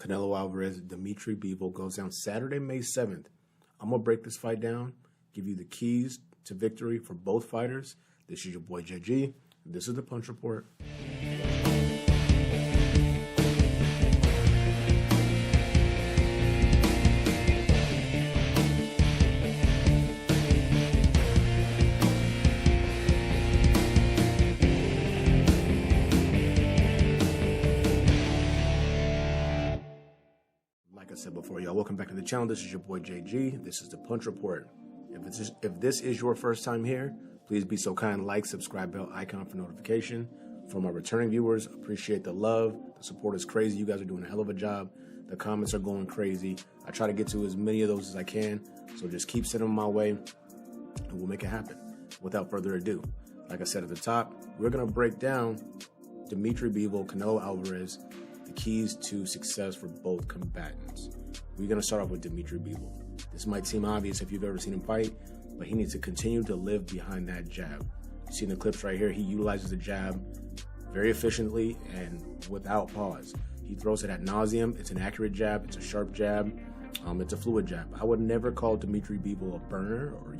Canelo Alvarez, Dmitry Bivol goes down Saturday, May 7th. I'm going to break this fight down, give you the keys to victory for both fighters. This is your boy JG. This is the Punch Report. Like I said before, y'all, welcome back to the channel. This is your boy JG. This is the Punch Report. If this is your first time here, please be so kind, like, subscribe, bell icon for notification. For my returning viewers, appreciate the love. The support is crazy. You guys are doing a hell of a job. The comments are going crazy. I try to get to as many of those as I can, so just keep sending them my way, and we'll make it happen. Without further ado, like I said at the top, we're going to break down Dmitry Bivol, Canelo Alvarez, the keys to success for both combatants. We're going to start off with Dmitry Bivol. This might seem obvious if you've ever seen him fight, but he needs to continue to live behind that jab. You see in the clips right here, he utilizes the jab very efficiently and without pause. He throws it ad nauseum. It's an accurate jab. It's a sharp jab. It's a fluid jab. I would never call Dmitry Bivol a burner or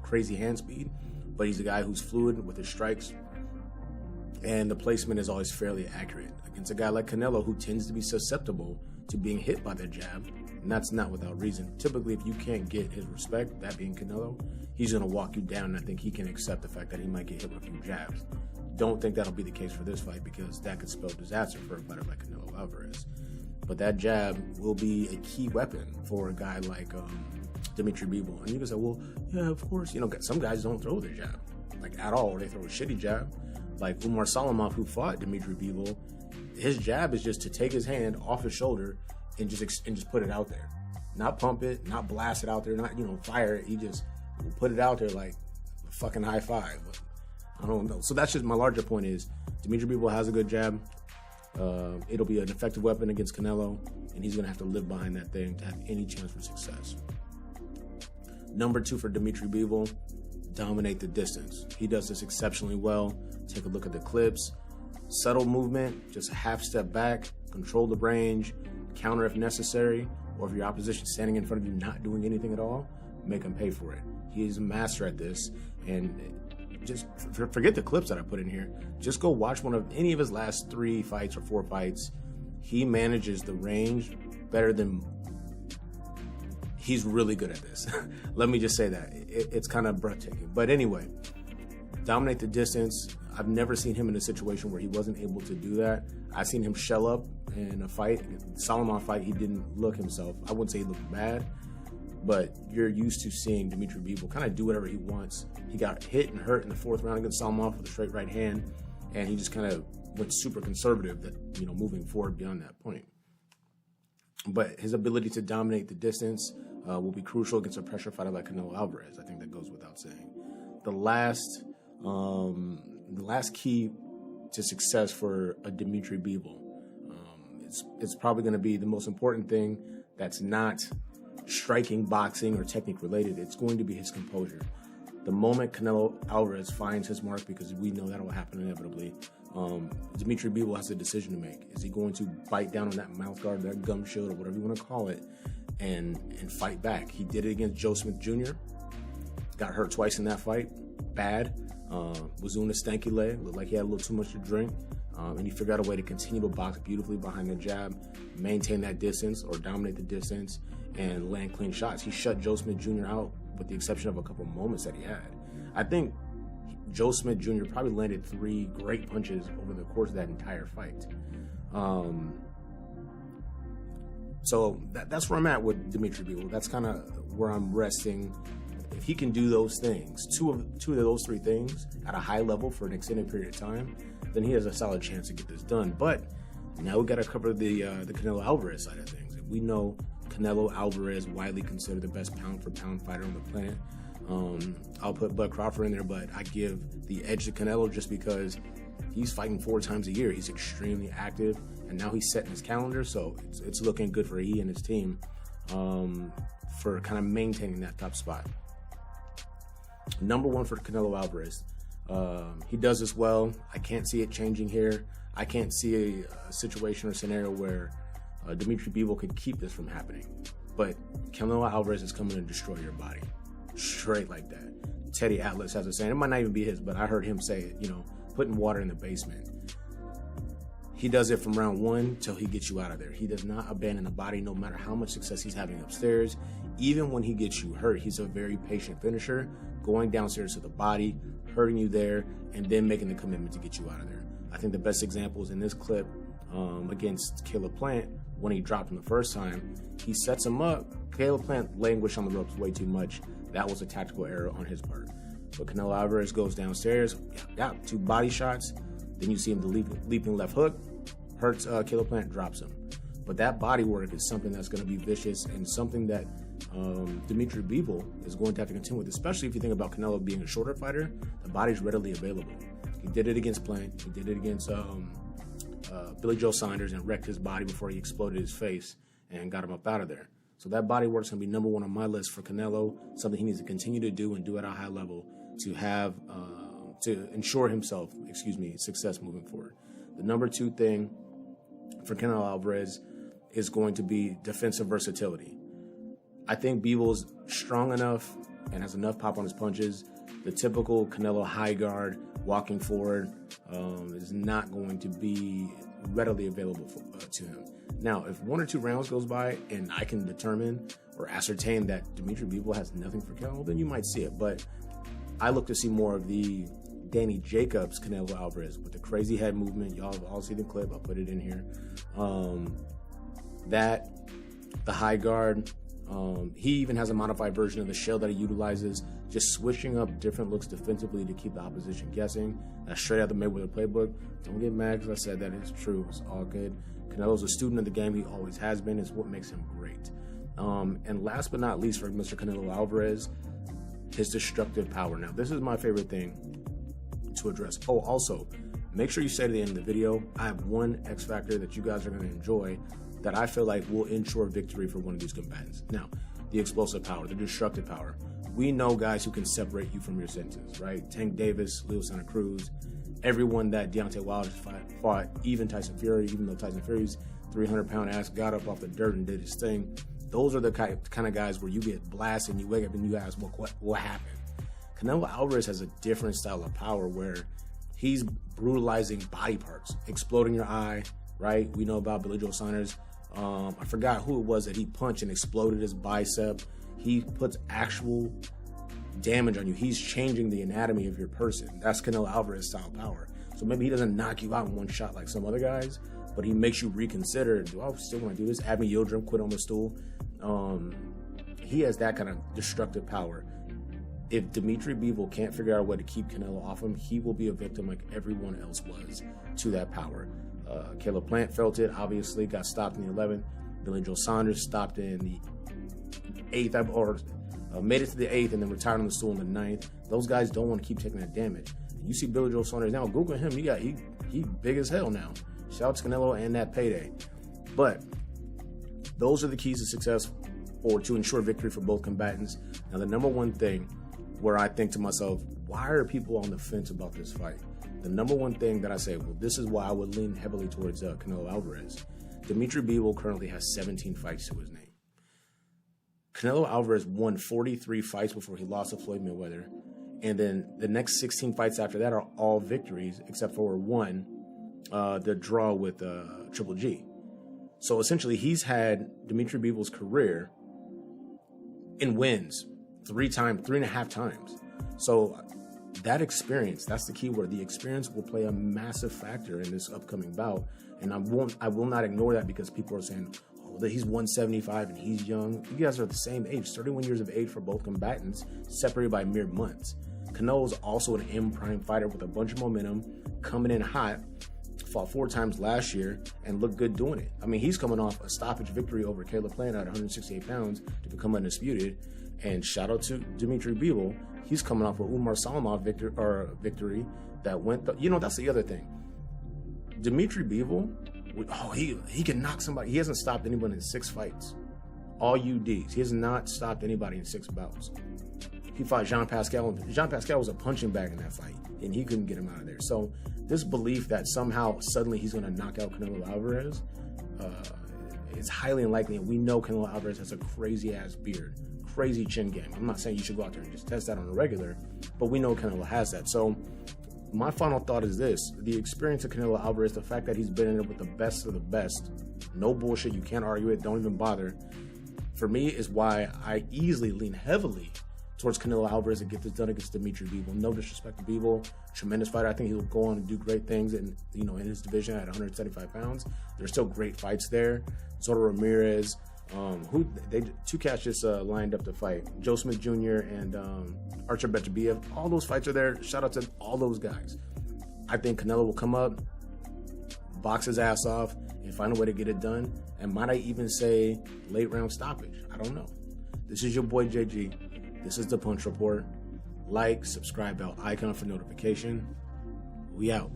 crazy hand speed, but he's a guy who's fluid with his strikes, and the placement is always fairly accurate. Against a guy like Canelo, who tends to be susceptible to being hit by the jab, and that's not without reason. Typically, if you can't get his respect, that being Canelo, he's going to walk you down, and I think he can accept the fact that he might get hit with a few jabs. Don't think that'll be the case for this fight, because that could spell disaster for a fighter like Canelo Alvarez. But that jab will be a key weapon for a guy like Dmitry Bivol. And you can say, well, yeah, of course, some guys don't throw their jab, like at all, or they throw a shitty jab. Like Umar Salamov, who fought Dmitry Bivol, his jab is just to take his hand off his shoulder and just put it out there. Not pump it, not blast it out there, not, fire it. He just will put it out there like a fucking high five. But I don't know. So that's just my larger point is Dmitry Bivol has a good jab. It'll be an effective weapon against Canelo, and he's going to have to live behind that thing to have any chance for success. Number 2 for Dmitry Bivol, dominate the distance. He does this exceptionally well. Take a look at the clips. Subtle movement, just a half step back, control the range, counter if necessary, or if your opposition standing in front of you not doing anything at all, make him pay for it. He's a master at this, and just forget the clips that I put in here. Just go watch any of his last 3 fights or 4 fights. He manages the range better than... He's really good at this. Let me just say that. It's kind of breathtaking. But anyway, dominate the distance. I've never seen him in a situation where he wasn't able to do that. I've seen him shell up in a fight. Salamov fight, he didn't look himself. I wouldn't say he looked bad, but you're used to seeing Dmitry Bivol kind of do whatever he wants. He got hit and hurt in the 4th round against Salamov with a straight right hand, and he just kind of went super conservative, moving forward beyond that point. But his ability to dominate the distance will be crucial against a pressure fighter like Canelo Alvarez. I think that goes without saying. The last key to success for a Dmitry Bivol, it's probably going to be the most important thing that's not striking, boxing, or technique related. It's going to be his composure. The moment Canelo Alvarez finds his mark, because we know that will happen inevitably, Dmitry Bivol has a decision to make. Is he going to bite down on that mouth guard, that gum shield, or whatever you want to call it, and fight back? He did it against Joe Smith Jr., got hurt twice in that fight, bad. Was doing a stanky leg, looked like he had a little too much to drink, and he figured out a way to continue to box beautifully behind the jab, maintain that distance or dominate the distance, and land clean shots. He shut Joe Smith Jr. out with the exception of a couple moments that he had. I think Joe Smith Jr. probably landed 3 great punches over the course of that entire fight. So that's where I'm at with Dmitry Bivol. That's kind of where I'm resting. If he can do those things, two of those 3 things at a high level for an extended period of time, then he has a solid chance to get this done. But now we got to cover the Canelo Alvarez side of things. We know Canelo Alvarez, widely considered the best pound-for-pound fighter on the planet. I'll put Bud Crawford in there, but I give the edge to Canelo just because he's fighting 4 times a year. He's extremely active, and now he's setting his calendar, so it's looking good for he and his team for kind of maintaining that top spot. Number 1 for Canelo Alvarez. He does this well. I can't see it changing here. I can't see a situation or scenario where Dmitry Bivol could keep this from happening. But Canelo Alvarez is coming to destroy your body. Straight like that. Teddy Atlas has a saying, it might not even be his, but I heard him say it, you know, putting water in the basement. He does it from round one till he gets you out of there. He does not abandon the body no matter how much success he's having upstairs. Even when he gets you hurt, he's a very patient finisher, going downstairs to the body, hurting you there, and then making the commitment to get you out of there. I think the best example is in this clip against Caleb Plant when he dropped him the first time. He sets him up. Caleb Plant languished on the ropes way too much. That was a tactical error on his part. So Canelo Alvarez goes downstairs, two body shots. Then you see him the leaping left hook, hurts Caleb Plant, drops him. But that body work is something that's going to be vicious and something that Dmitry Bivol is going to have to contend with, especially if you think about Canelo being a shorter fighter. The body's readily available. He did it against Plant. He did it against Billy Joe Saunders and wrecked his body before he exploded his face and got him up out of there. So that body work's going to be number one on my list for Canelo, something he needs to continue to do and do at a high level to have to ensure himself, success moving forward. The number two thing for Canelo Alvarez is going to be defensive versatility. I think Bivol's strong enough and has enough pop on his punches. The typical Canelo high guard walking forward is not going to be readily available to him. Now, if one or two rounds goes by and I can determine or ascertain that Dmitry Bivol has nothing for Canelo, then you might see it. But I look to see more of the Danny Jacobs Canelo Alvarez with the crazy head movement. Y'all all see the clip. I'll put it in here. The high guard. He even has a modified version of the shell that he utilizes, just switching up different looks defensively to keep the opposition guessing. That's straight out the Mayweather playbook. Don't get mad because I said that. It's true. It's all good. Canelo's a student of the game. He always has been. It's what makes him great. And last but not least for Mr. Canelo Alvarez, his destructive power. Now, this is my favorite thing to address. Oh, also, make sure you stay to the end of the video. I have one X factor that you guys are going to enjoy that I feel like will ensure victory for one of these combatants. Now, the explosive power, the destructive power. We know guys who can separate you from your senses, right? Tank Davis, Leo Santa Cruz, everyone that Deontay Wilder fought, even Tyson Fury, even though Tyson Fury's 300-pound ass got up off the dirt and did his thing. Those are the kind of guys where you get blasted and you wake up and you ask, what happened? Canelo Alvarez has a different style of power where he's brutalizing body parts, exploding your eye, right? We know about Billy Joe Saunders. I forgot who it was that he punched and exploded his bicep. He puts actual damage on you. He's changing the anatomy of your person. That's Canelo Alvarez style power. So maybe he doesn't knock you out in one shot like some other guys, but he makes you reconsider, do I still want to do this? Add me Yildirim, quit on the stool. He has that kind of destructive power. If Dmitry Bivol can't figure out a way to keep Canelo off him, he will be a victim like everyone else was to that power. Caleb Plant felt it, obviously, got stopped in the 11th. Billy Joe Saunders stopped in the 8th, or made it to the 8th and then retired on the stool in the 9th. Those guys don't want to keep taking that damage. You see Billy Joe Saunders now, Google him, he big as hell now. Shout out to Canelo and that payday. But those are the keys to success or to ensure victory for both combatants. Now, the number one thing where I think to myself, why are people on the fence about this fight? The number one thing that I say, well, this is why I would lean heavily towards Canelo Alvarez. Dmitry Bivol currently has 17 fights to his name. Canelo Alvarez won 43 fights before he lost to Floyd Mayweather. And then the next 16 fights after that are all victories, except for one, the draw with Triple G. So essentially, he's had Dmitry Bivol's career in wins 3.5 times. So that experience, that's the key word. The experience will play a massive factor in this upcoming bout. And I will not ignore that because people are saying, oh, that he's 175 and he's young. You guys are the same age, 31 years of age for both combatants, separated by mere months. Canelo's also an M-prime fighter with a bunch of momentum, coming in hot, fought 4 times last year and looked good doing it. I mean, he's coming off a stoppage victory over Caleb Plant at 168 pounds to become undisputed. And shout out to Dmitry Bivol. He's coming off a Umar Salimov victory that went. That's the other thing. Dmitry Bivol, he can knock somebody. He hasn't stopped anyone in 6 fights. All UDs. He has not stopped anybody in 6 bouts. He fought Jean Pascal, and Jean Pascal was a punching bag in that fight, and he couldn't get him out of there. So this belief that somehow suddenly he's going to knock out Canelo Alvarez, it's highly unlikely, and we know Canelo Alvarez has a crazy-ass beard, crazy chin game. I'm not saying you should go out there and just test that on a regular, but we know Canelo has that. So my final thought is this: the experience of Canelo Alvarez, the fact that he's been in it with the best of the best, no bullshit, you can't argue it, don't even bother, for me is why I easily lean heavily towards Canelo Alvarez and get this done against Dmitry Bivol. No disrespect to Bivol, tremendous fighter. I think he'll go on and do great things in in his division at 175 pounds. There's still great fights there. Soto Ramirez, two cats just lined up to fight. Joe Smith Jr. and Archer Beterbiev. All those fights are there. Shout out to all those guys. I think Canelo will come up, box his ass off, and find a way to get it done. And might I even say late round stoppage? I don't know. This is your boy JG. This is the Punch Report. Like, subscribe, bell icon for notification. We out.